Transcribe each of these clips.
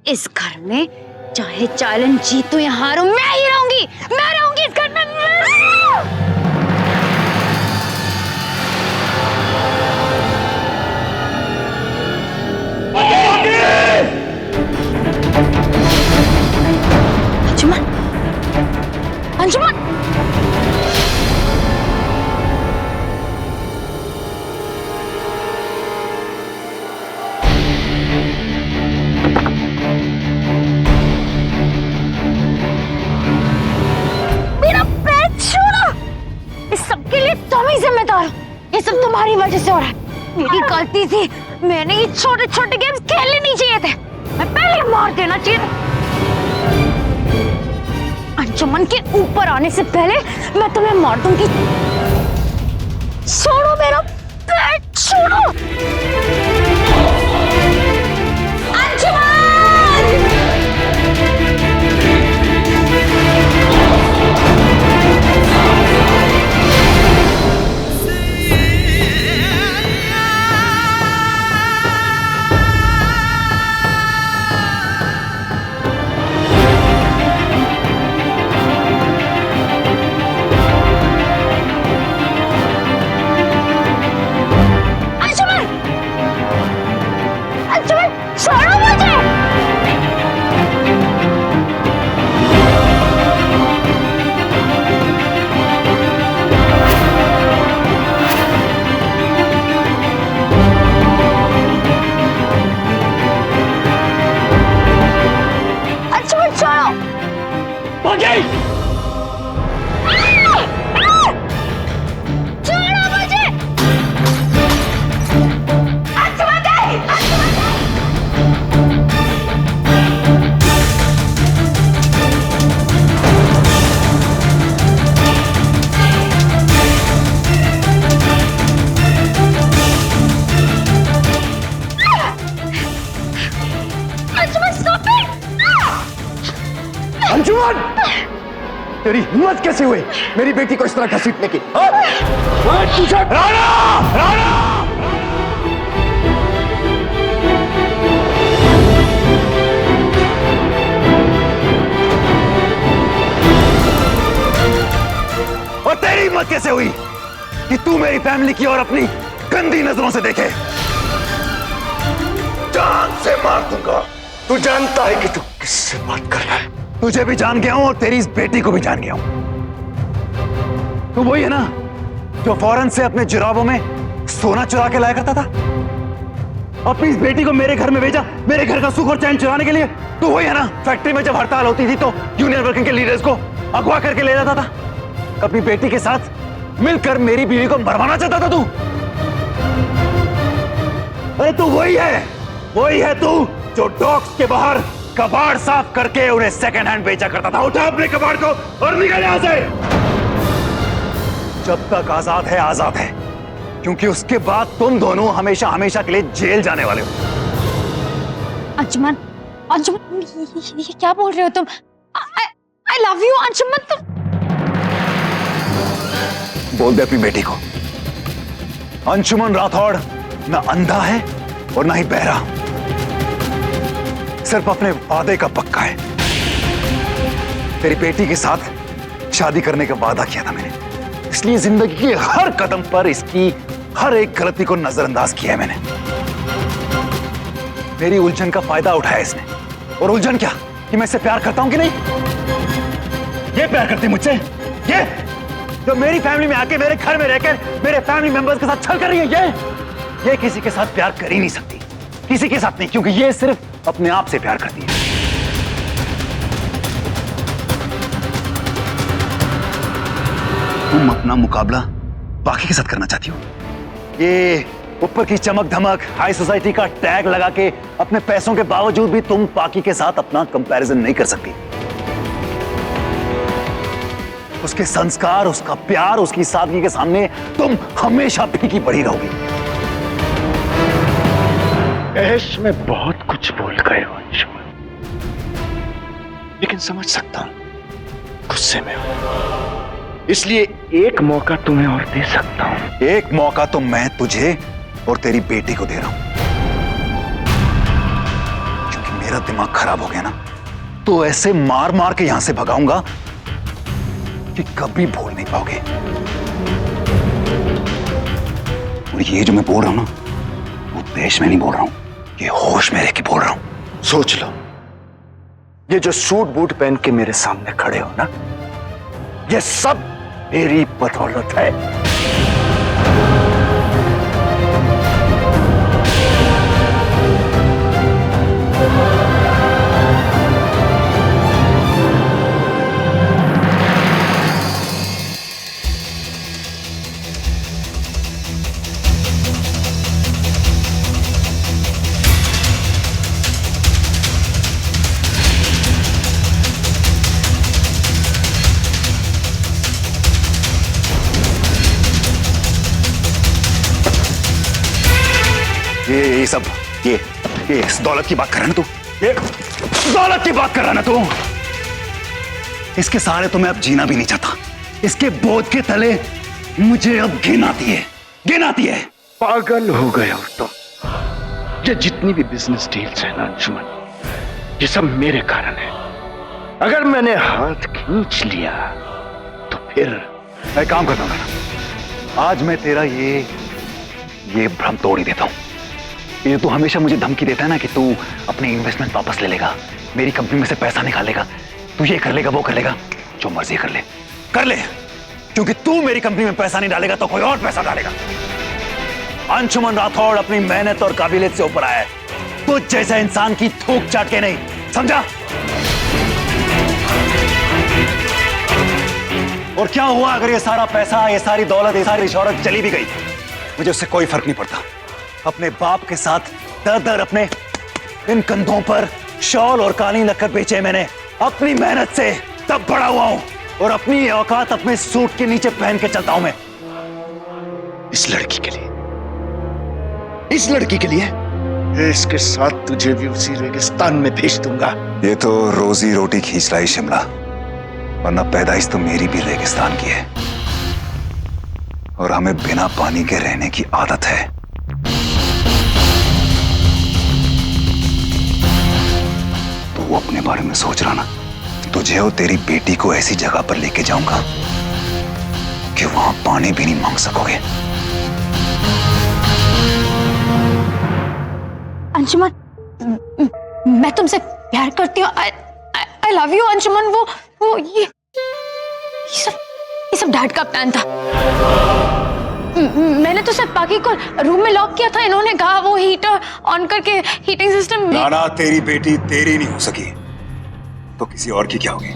इस घर में चाहे चैलेंज जीतूं या हारूं, मैं ही रहूंगी, मैं रहूंगी इस घर में। अंजुमन, अंजुमन, मेरा पैर छोड़ो। इस सब के लिए तुम ही जिम्मेदार हो। ये सब तुम्हारी वजह से हो रहा है। मेरी गलती थी, मैंने ये छोटे छोटे गेम्स खेलने नहीं चाहिए थे। मैं पहले मार देना चाहिए था। अंजुमन के ऊपर आने से पहले मैं तुम्हें मार दूंगी। छोड़ो मेरा पैर, छोड़ो। अंजुमन, तेरी हिम्मत कैसे हुई मेरी बेटी को इस तरह घसीटने की? राणा! राणा! और तेरी हिम्मत कैसे हुई कि तू मेरी फैमिली की और अपनी गंदी नजरों से देखे? जान से मार दूंगा। तू जानता है कि तू किससे बात कर रहा है? तुझे भी जान गया हूं और तेरी इस बेटी को भी जान गया हूं। तू वही है ना जो फौरन से अपने जुराबों में सोना चुरा के लाया करता था? अपनी इस बेटी को मेरे घर में भेजा, मेरे घर का सुख और चैन चुराने के लिए? तू वही है ना फैक्ट्री में जब हड़ताल होती थी तो यूनियन वर्किंग के लीडर्स को अगवा करके ले जाता था? अपनी बेटी के साथ मिलकर मेरी बीवी को मरवाना चाहता था तू? अरे तू वही है तू जो डॉक्स के बाहर कबाड़ साफ करके उन्हें सेकंड हैंड बेचा करता था। उठा अपने कबाड़ को और निकल यहां से। जब तक आजाद है, क्योंकि उसके बाद तुम दोनों हमेशा हमेशा के लिए जेल जाने वाले हो। अंजुमन, अंजुमन, ये क्या बोल रहे हो तुम? I love you अंजुमन। तुम बोल दे अपनी बेटी को, अंशुमन राठौड़ न अंधा है और न ही बहरा, सिर्फ अपने वादे का पक्का है। तेरी बेटी के साथ शादी करने का वादा किया था मैंने, इसलिए जिंदगी के हर कदम पर इसकी हर एक गलती को नजरअंदाज किया है मैंने। मेरी उलझन का फायदा उठाया इसने। और उलझन क्या कि मैं इससे प्यार करता हूं कि नहीं? ये प्यार करती मुझसे? ये जो मेरी फैमिली में आके मेरे घर में रहकर मेरे फैमिली मेंबर्स के साथ छल कर रही है, ये किसी के साथ प्यार कर ही नहीं सकती, किसी के साथ नहीं, क्योंकि ये सिर्फ अपने आप से प्यार करती है। तुम अपना मुकाबला बाकी के साथ करना चाहती हो? ये ऊपर की चमक धमक, हाई सोसाइटी का टैग लगा के अपने पैसों के बावजूद भी तुम पाकी के साथ अपना कंपैरिजन नहीं कर सकती। उसके संस्कार, उसका प्यार, उसकी सादगी के सामने तुम हमेशा फीकी पड़ी रहोगी। ऐश में बहुत कुछ भूल गए हो अंशुमन, लेकिन समझ सकता हूं गुस्से में हो, इसलिए एक मौका तुम्हें और दे सकता हूं। एक मौका तो मैं तुझे और तेरी बेटी को दे रहा हूं, क्योंकि तेरा दिमाग खराब हो गया ना तो ऐसे मार मार के यहां से भगाऊंगा कि कभी भूल नहीं पाओगे। और ये जो मैं बोल रहा हूं ना वो देश में नहीं बोल रहा हूं, ये होश में रह के बोल रहा हूं। सोच लो, ये जो सूट बूट पहन के मेरे सामने खड़े हो ना, ये सब मेरी बदौलत है। ये सब ये इस दौलत की बात कर रहा है ना तू, ये दौलत की बात कर रहा है ना तू। इसके सहारे तो मैं अब जीना भी नहीं चाहता। इसके बोझ के तले मुझे अब घिन आती है। पागल हो गए हो तुम। ये जितनी भी बिजनेस डील्स है ना अंशुमन, ये सब मेरे कारण है। अगर मैंने हाथ खींच लिया तो फिर मैं काम करता हूं ना, आज मैं तेरा ये भ्रम तोड़ ही देता हूं। ये तू हमेशा मुझे धमकी देता है ना कि तू अपनी इन्वेस्टमेंट वापस ले लेगा, मेरी कंपनी में से पैसा निकालेगा, तू ये कर लेगा वो कर लेगा, जो मर्जी कर ले, क्योंकि तू मेरी कंपनी में पैसा नहीं डालेगा तो कोई और पैसा डालेगा। अंशुमन राठौड़ अपनी मेहनत और काबिलियत से ऊपर आया है, तुझ जैसा इंसान की थूक चाट के नहीं, समझा? और क्या हुआ अगर ये सारा पैसा, ये सारी दौलत, ये सारी शौहरत चली भी गई, मुझे उससे कोई फर्क नहीं पड़ता। अपने बाप के साथ दर दर अपने इन कंधों पर शॉल और कालीन रखकर बेचे मैंने अपनी मेहनत से, तब बड़ा हुआ हूं और अपनी औकात अपने सूट के नीचे पहन के चलता हूं मैं। इस लड़की के लिए इसके साथ तुझे भी उसी रेगिस्तान में भेज दूंगा। ये तो रोजी रोटी खींच लाई शिमला, वरना पैदाइश तो मेरी भी रेगिस्तान की है और हमें बिना पानी के रहने की आदत है। तो वो अपने बारे में सोच रहा ना, तुझे और तेरी बेटी को ऐसी जगह पर लेके जाऊंगा कि वहां पानी भी नहीं मांग सकोगे। अंशुमन, मैं तुमसे प्यार करती हूँ। I love you Anshuman. वो ये सब डैड का प्लान था। मैंने तो सिर्फ बाकी को रूम में लॉक किया था, इन्होंने कहा वो हीटर ऑन करके हीटिंग सिस्टम। नाना, तेरी बेटी तेरी नहीं हो सकी तो किसी और की क्या होगी?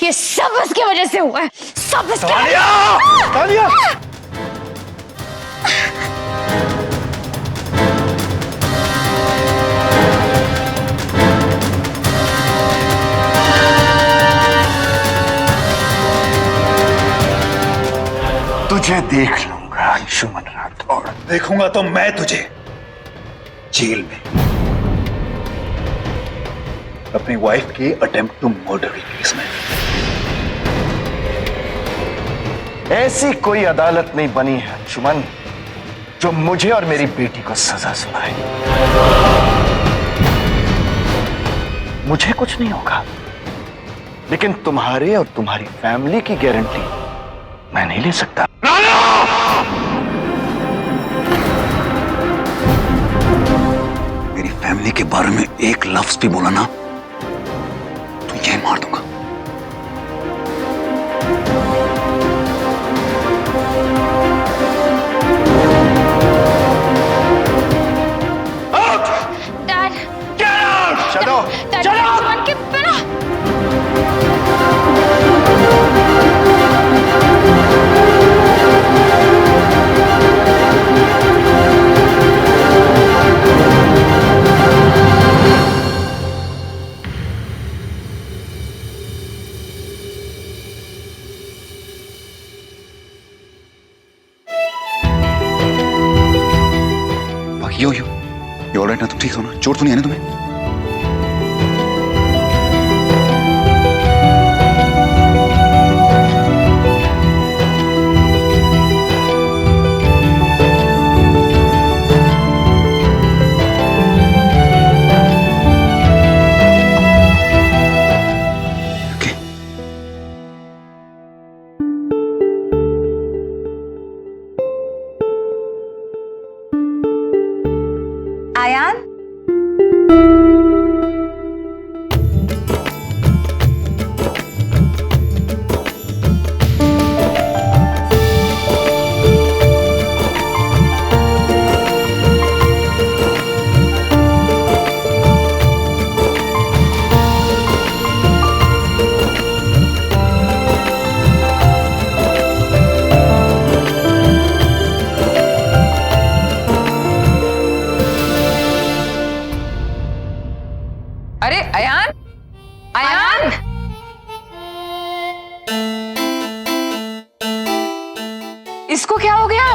ये सब उसकी वजह से हुआ है, सब इसकी तानिया! तानिया! तुझे देख लूंगा अंशुमन राठौड़। देखूंगा तो मैं तुझे जेल में अपनी वाइफ के अटेम्प्ट टू मर्डर के केस में। ऐसी कोई अदालत नहीं बनी है अंशुमन जो मुझे और मेरी बेटी को सजा सुनाए। मुझे कुछ नहीं होगा, लेकिन तुम्हारे और तुम्हारी फैमिली की गारंटी मैं नहीं ले सकता। मेरी फैमिली के बारे में एक लफ्ज भी बोला ना तो ये मार दूंगा। डैड, चलो चलो अंशुमन के बिना। यो ऑलराइट ना? तुम ठीक हो ना? चोट तो नहीं है ना तुम्हें? अयान, अरे अयान, अयान, इसको क्या हो गया?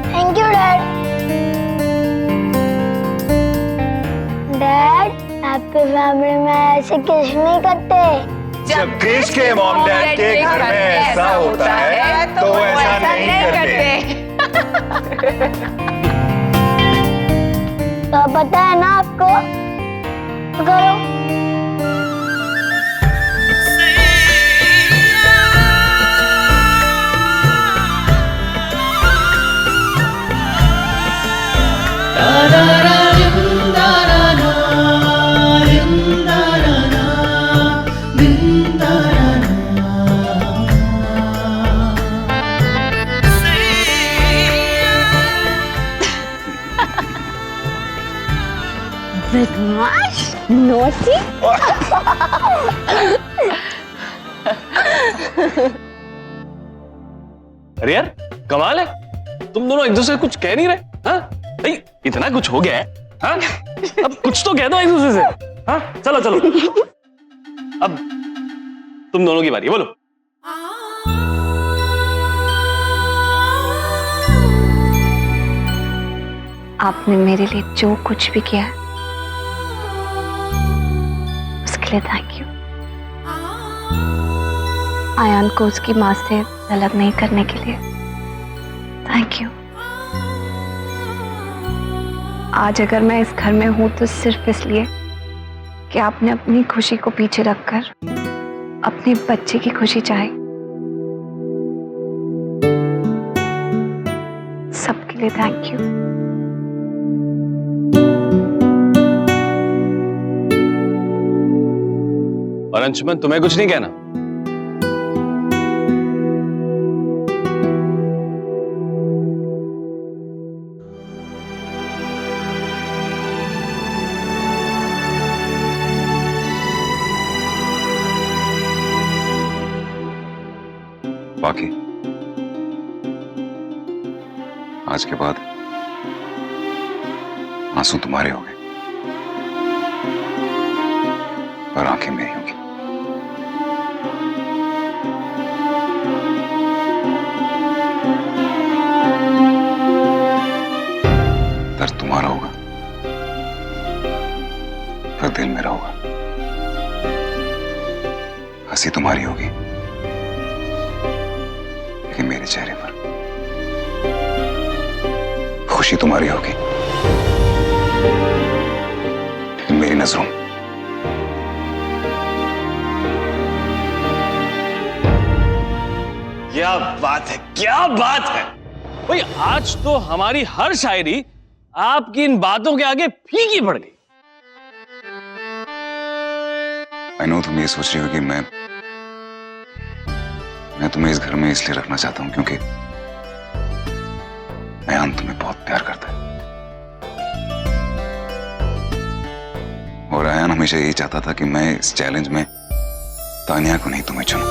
Thank you dad. Dad, happy family में ऐसे किस नहीं करते। जब क्रिश के मॉम डैड के घर में ऐसा होता है तो ऐसा नहीं करते। तो पता है ना आपको, तो करो। बदमाश, नोटी। अरे यार कमाल है, तुम दोनों एक दूसरे से कुछ कह नहीं रहे। हाँ नहीं, इतना कुछ हो गया है। हाँ अब कुछ तो कह दो एक दूसरे से। हाँ चलो चलो, अब तुम दोनों की बारी, बोलो। आपने मेरे लिए जो कुछ भी किया उसके लिए थैंक यू। आयान को उसकी माँ से अलग नहीं करने के लिए थैंक यू। आज अगर मैं इस घर में हूं तो सिर्फ इसलिए कि आपने अपनी खुशी को पीछे रखकर अपने बच्चे की खुशी चाही। सबके लिए थैंक यू। और अंशुमन, तुम्हें कुछ नहीं कहना? बाकी आज के बाद आंसू तुम्हारे होंगे और आंखें मेरी होंगी। दर्द तुम्हारा होगा, फिर दिल मेरा होगा। हंसी तुम्हारी होगी, लेकिन मेरे चेहरे पर खुशी तुम्हारी होगी, लेकिन मेरी नजरों में क्या बात है, क्या बात है भाई। आज तो हमारी हर शायरी आपकी इन बातों के आगे फीकी पड़ गई। आई नो तुम ये सोच रही हो कि मैं तुम्हें इस घर में इसलिए रखना चाहता हूं क्योंकि अयान तुम्हें बहुत प्यार करता है, और अयान हमेशा यही चाहता था कि मैं इस चैलेंज में तानिया को नहीं तुम्हें चुनूं।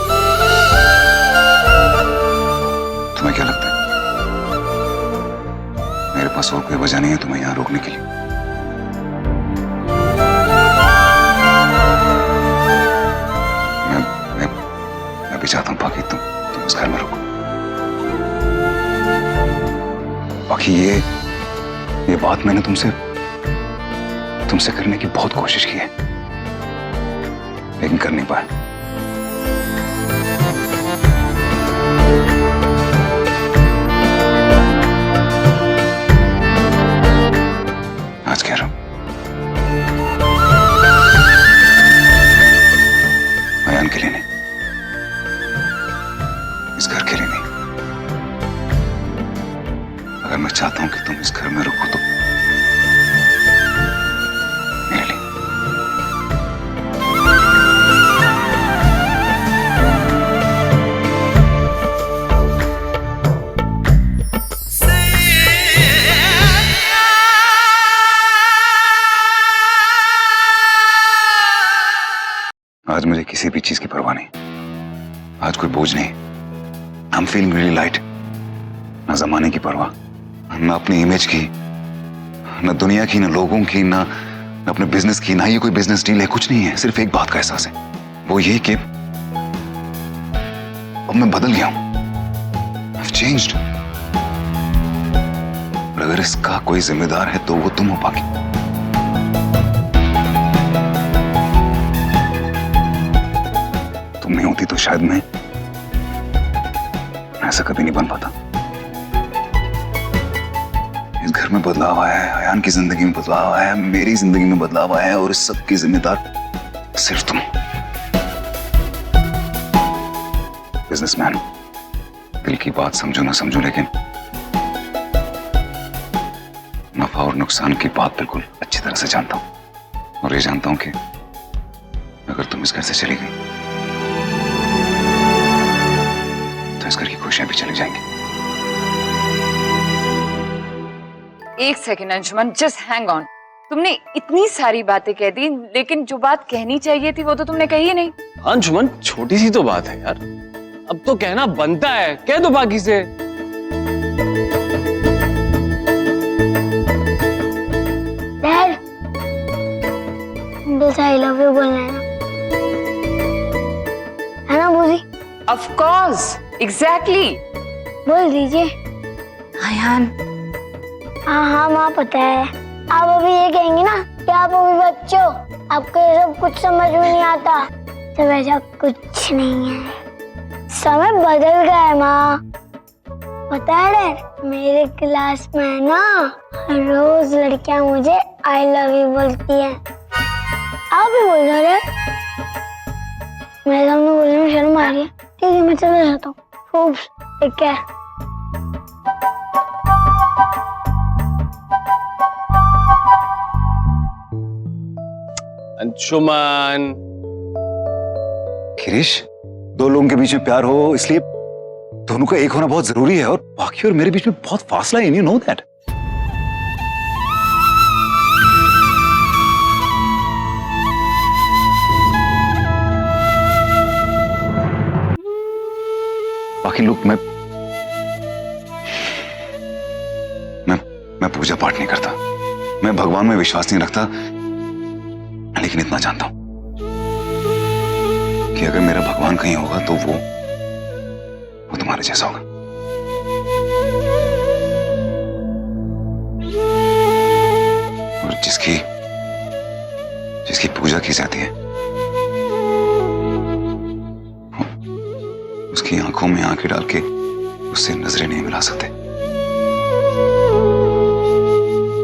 तुम्हें क्या लगता है मेरे पास और कोई वजह नहीं है तुम्हें यहां रोकने के लिए? इस घर में रुको। बाकी ये बात मैंने तुमसे करने की बहुत कोशिश की है, लेकिन कर नहीं पाया। आज कह रहा हूं, अयान के लिए नहीं, इस घर के लिए नहीं। अगर मैं चाहता हूं कि तुम इस घर में रुको तो मेरे लिए। आज मुझे किसी भी चीज की परवाह नहीं, आज कोई बोझ नहीं। I am feeling really light. ना जमाने की परवाह, ना अपनी इमेज की, ना दुनिया की, ना लोगों की, ना अपने बिजनेस की, ना ये कोई बिजनेस डील है, कुछ नहीं है। सिर्फ एक बात का एहसास है, वो ये कि अब मैं बदल गया हूं। I've changed। और अगर इसका कोई जिम्मेदार है तो वो तुम हो पागी। तुम नहीं होती तो शायद मैं ऐसा कभी नहीं बन पाता। इस घर में बदलाव आया है, अयान की जिंदगी में बदलाव आया है, मेरी जिंदगी में बदलाव आया है, और इस सब की जिम्मेदार सिर्फ तुम। बिजनेसमैन, दिल की बात समझो ना समझो, लेकिन नफा और नुकसान की बात बिल्कुल अच्छी तरह से जानता हूं। और ये जानता हूं कि अगर तुम इस घर से चली गई तो इस घर की खुशियां भी चली जाएंगी। एक second Anshuman, just hang on. तुमने इतनी सारी बातें कह दी, लेकिन जो बात कहनी चाहिए थी वो तो तुमने कही ही नहीं। अंशुमन, छोटी सी तो बात है यार, अब तो कहना बनता है, कह दो बाकी से। डैड, बस आई लव यू बोलना है ना बूजी? Of course, exactly. बोल दीजिए। अयान, हाँ माँ, पता है। आप अभी ये कहेंगी ना कि आप अभी बच्चे हो, आपको ये सब कुछ समझ में नहीं आता। सब ऐसा कुछ नहीं है, समय बदल गया है माँ। पता है डैड, मेरे क्लास में ना रोज लड़कियां मुझे आई लव यू बोलती हैं। आप भी बोल रहे हो? मेरे सामने बोलने में शर्म आ रही है। ठीक है, मैं चला जाता हूँ। Take care. अंशुमन, गिरीश, दो लोगों के बीच में प्यार हो इसलिए दोनों का एक होना बहुत जरूरी है, और बाकी और मेरे बीच में बहुत फासला है, यू नो दैट। बाकी लोग, मैं पूजा पाठ नहीं करता, मैं भगवान में विश्वास नहीं रखता, लेकिन इतना जानता हूं कि अगर मेरा भगवान कहीं होगा तो वो तुम्हारे जैसा होगा। और जिसकी पूजा की जाती है उसकी आंखों में आंखें डाल के उससे नजरें नहीं मिला सकते,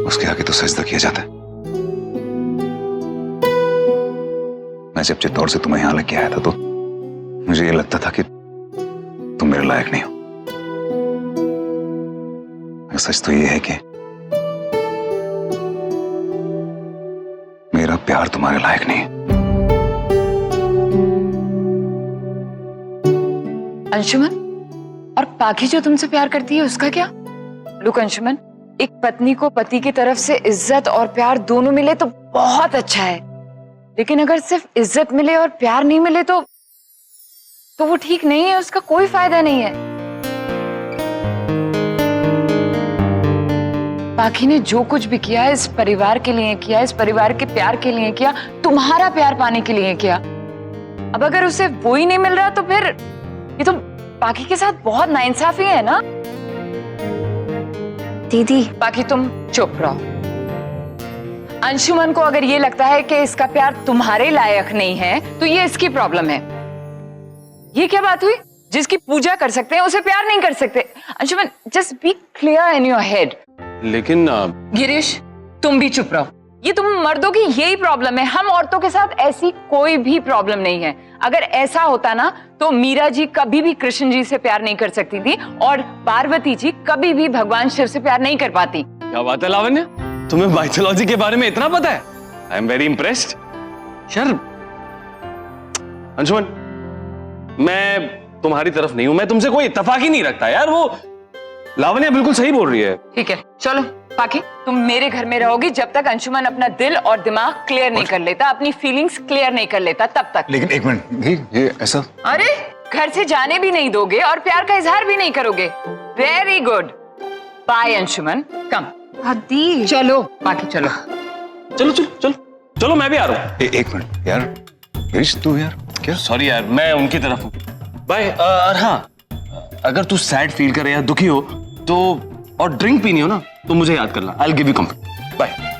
उसके आगे तो सजदा किया जाता है। मैं जब चित्तौड़ से तुम्हें यहां लेके आया था तो मुझे ये लगता था कि तुम मेरे लायक नहीं हो। सच तो ये है कि मेरा प्यार तुम्हारे लायक नहीं है। अंशुमन, और पाखी जो तुमसे प्यार करती है उसका क्या? लुक अंशुमन, एक पत्नी को पति की तरफ से इज्जत और प्यार दोनों मिले तो बहुत अच्छा है, लेकिन अगर सिर्फ इज्जत मिले और प्यार नहीं मिले तो वो ठीक नहीं है, उसका कोई फायदा नहीं है। पाखी ने जो कुछ भी किया इस परिवार के लिए किया, इस परिवार के प्यार के लिए किया, तुम्हारा प्यार पाने के लिए किया। अब अगर उसे वो ही नहीं मिल रहा तो फिर ये तो पाखी के साथ बहुत नाइंसाफी है ना। दीदी बाकी तुम चुप रहो। अंशुमन को अगर ये लगता है कि इसका प्यार तुम्हारे लायक नहीं है तो ये इसकी प्रॉब्लम है। ये क्या बात हुई? जिसकी पूजा कर सकते हैं उसे प्यार नहीं कर सकते। Anshuman, just be clear in your head. लेकिन गिरीश, तुम भी चुप रहो। ये तुम मर्दों की यही प्रॉब्लम है। हम औरतों के साथ ऐसी कोई भी प्रॉब्लम नहीं है। अगर ऐसा होता ना तो मीरा जी कभी भी कृष्ण जी से प्यार नहीं कर सकती थी और पार्वती जी कभी भी भगवान शिव से प्यार नहीं कर पाती। क्या बात है लावण्य, तुम्हें बायोलॉजी के बारे में इतना पता है? I am very impressed. यार अंशुमन, मैं तुम्हारी तरफ नहीं हूं, मैं तुमसे कोई इत्तेफाक ही नहीं रखता यार। वो लावण्य बिल्कुल सही बोल रही है। ठीक है, चलो पाखी, तुम मेरे घर में रहोगी जब तक अंशुमन अपना दिल और दिमाग क्लियर नहीं कर लेता, अपनी फीलिंग्स क्लियर नहीं कर लेता, तब तक। लेकिन एक मिनट, ये ऐसा? अरे घर से जाने भी नहीं दोगे और प्यार का इजहार भी नहीं करोगे। वेरी गुड, बाय अंशुमन, कम। हदी चलो बाकी चलो। चलो चलो चलो चलो, मैं भी आ रहा हूँ। एक मिनट यार, गिरीश तू यार क्या? सॉरी यार, मैं उनकी तरफ हूँ। बाय। और हाँ, अगर तू सैड फील करे या दुखी हो तो और ड्रिंक पीनी हो ना तो मुझे याद करना। I will give you company. Bye.